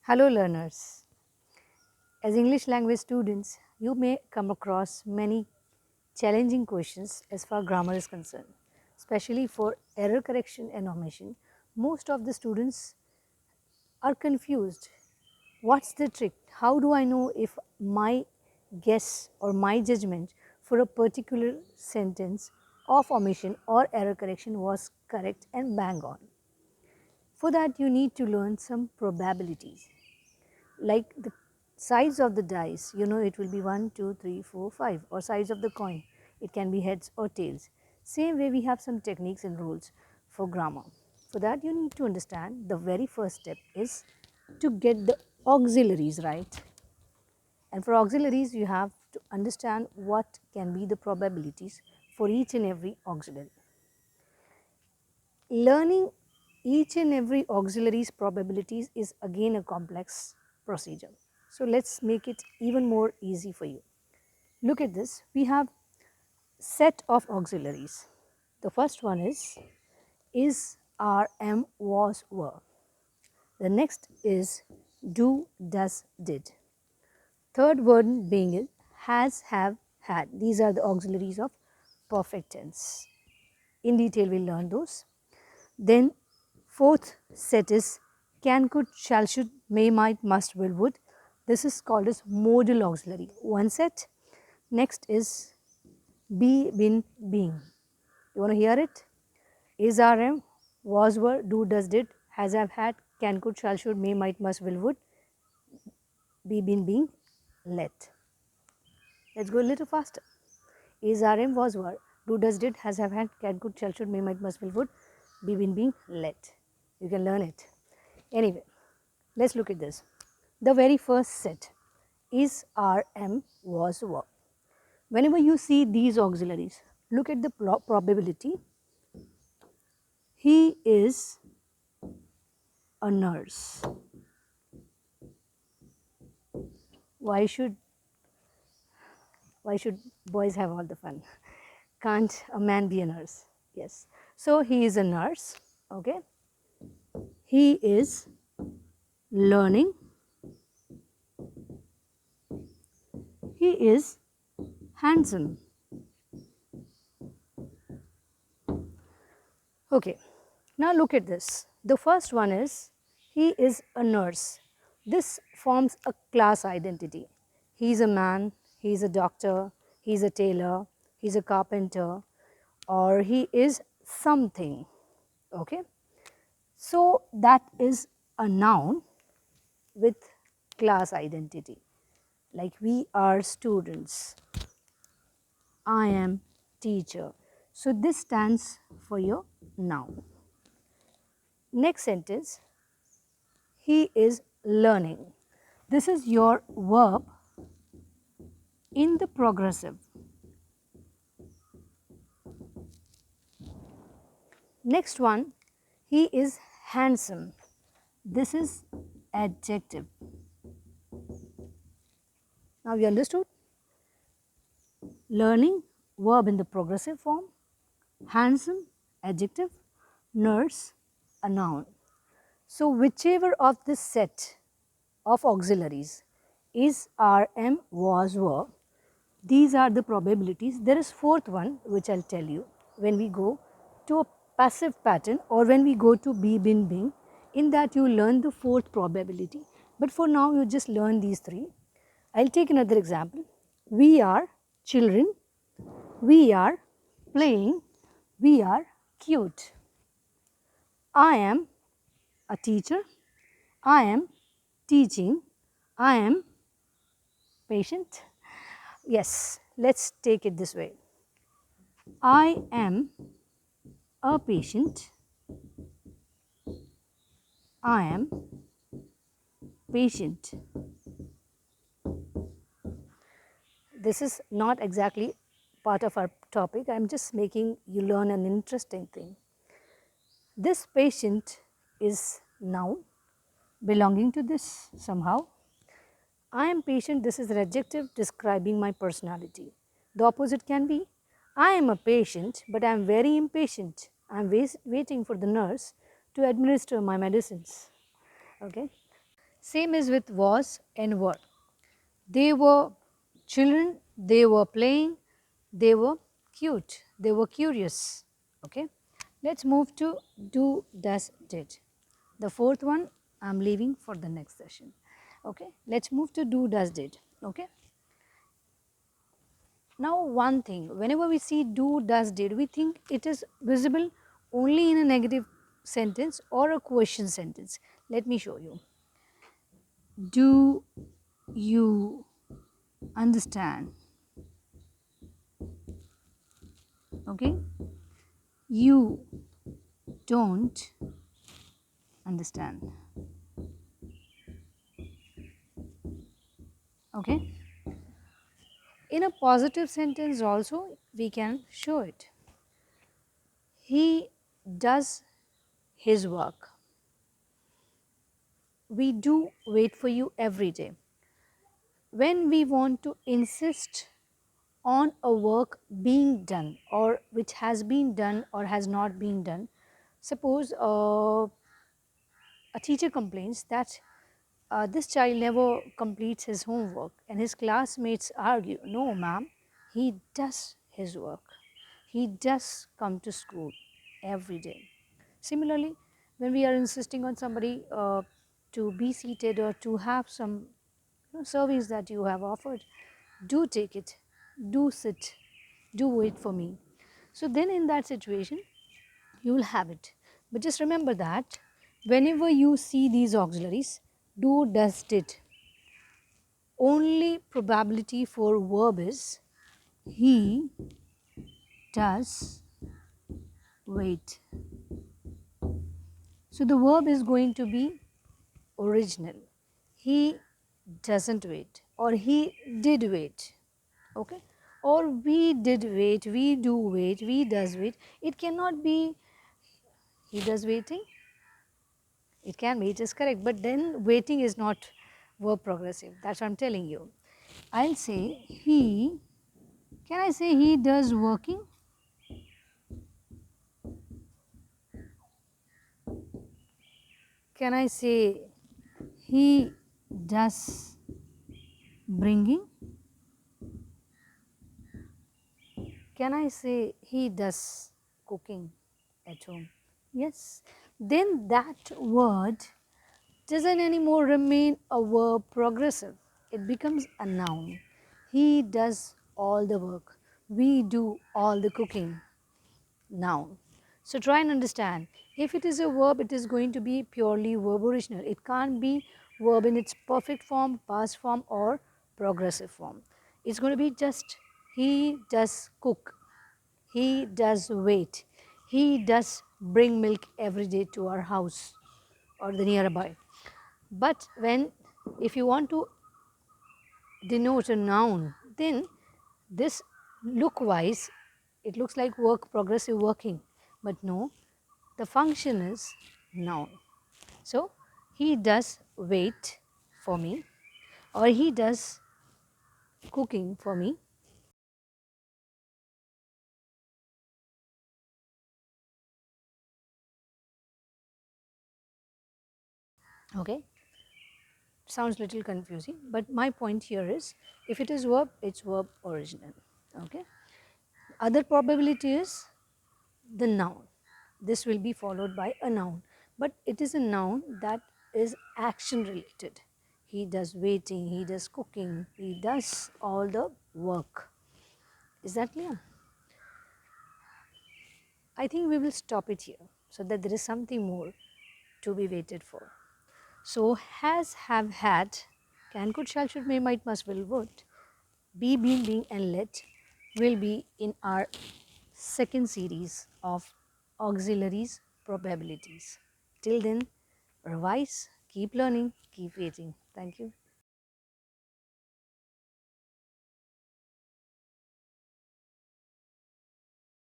Hello learners. As English language students, you may come across many challenging questions as far grammar is concerned, especially for error correction and omission. Most of the students are confused. What's the trick? How do I know if my guess or my judgment for a particular sentence of omission or error correction was correct and bang on? For that, you need to learn some probabilities. Like the size of the dice, you know it will be 1, 2, 3, 4, 5, or size of the coin, it can be heads or tails. Same way we have some techniques and rules for grammar. For that you need to understand the very first step is to get the auxiliaries right. And for auxiliaries you have to understand what can be the probabilities for each and every auxiliary. Learning each and every auxiliary's probabilities is again a complex procedure. So let's make it even more easy for you. Look at this. We have set of auxiliaries. The first one is, are, am, was, were. The next is do, does, did. Third one being has, have, had. These are the auxiliaries of perfect tense. In detail we'll learn those. Then fourth set is can, could, shall, should, may, might, must, will, would. This is called as modal auxiliary. One set. Next is be, been, being. You want to hear it? Is, are, am, was, were, do, does, did, has, have, had, can, could, shall, should, may, might, must, will, would, be, been, being, let. Let's go a little faster. Is, are, am, was, were, do, does, did, has, have, had, can, could, shall, should, may, might, must, will, would, be, been, being, let. You can learn it. Anyway, let's look at this. The very first set is, are, am, was, were. Whenever you see these auxiliaries, look at the probability. He is a nurse. Why should boys have all the fun? Can't a man be a nurse? Yes. So he is a nurse. Okay. He is learning. He is handsome. Okay. Now look at this. The first one is he is a nurse. This forms a class identity. He is a man, he is a doctor, he is a tailor, he is a carpenter, or he is something. Okay. So that is a noun with class identity. Like we are students. I am teacher. So this stands for your noun. Next sentence, he is learning. This is your verb in the progressive. Next one, he is handsome. This is adjective. Now you understood? Learning, verb in the progressive form. Handsome, adjective. Nurse, a noun. So whichever of this set of auxiliaries is, are, am, was, were, these are the probabilities. There is fourth one which I will tell you when we go to a passive pattern or when we go to be, been, being. In that you learn the fourth probability, but for now you just learn these three. I will take another example. We are children, we are playing, we are cute. I am a teacher, I am teaching, I am patient. Yes, let's take it this way. I am a patient, I am patient. This is not exactly part of our topic, I am just making you learn an interesting thing. This patient is noun belonging to this somehow. I am patient, this is an adjective describing my personality. The opposite can be, I am a patient, but I am very impatient. I am waiting for the nurse to administer my medicines. Okay. Same is with was and were. They were children, they were playing, they were cute, they were curious. Okay. Let's move to do, does, did. The fourth one I am leaving for the next session. Okay. Let's move to do, does, did. Okay. Now one thing, whenever we see do, does, did, we think it is visible only in a negative sentence or a question sentence. Let me show you. Do you understand? Okay. You don't understand. Okay. In a positive sentence also we can show it. He does his work. We do wait for you every day. When we want to insist on a work being done or which has been done or has not been done, suppose a teacher complains that this child never completes his homework and his classmates argue, no ma'am, he does his work. He does come to school every day. Similarly, when we are insisting on somebody to be seated or to have some service that you have offered, do take it, do sit, do wait for me. So then in that situation, you will have it. But just remember that whenever you see these auxiliaries, do, does, did, only probability for verb is he does wait. So the verb is going to be original. He doesn't wait or he did wait. Okay, or we did wait, we do wait, we does wait. It cannot be he does waiting. It can be, it is correct, but then waiting is not verb progressive. That's what I am telling you. I'll say he, can I say he does working? Can I say he does bringing? Can I say he does cooking at home? Yes. Then that word doesn't anymore remain a verb progressive. It becomes a noun. He does all the work. We do all the cooking. Noun. So try and understand. If it is a verb, it is going to be purely verb original. It can't be verb in its perfect form, past form or progressive form. It's going to be just he does cook. He does wait. He does bring milk every day to our house or the nearby. But when, if you want to denote a noun, then this look wise, it looks like work, progressive working, but no, the function is noun. So, he does wait for me or he does cooking for me. Okay, sounds little confusing, but my point here is if it is verb, it's verb original. Okay, other probability is the noun. This will be followed by a noun, but it is a noun that is action related. He does waiting, he does cooking, he does all the work. Is that clear? I think we will stop it here so that there is something more to be waited for. So, has, have, had, can, could, shall, should, may, might, must, will, would, be, been, being and let will be in our second series of auxiliaries probabilities. Till then, revise, keep learning, keep waiting. Thank you.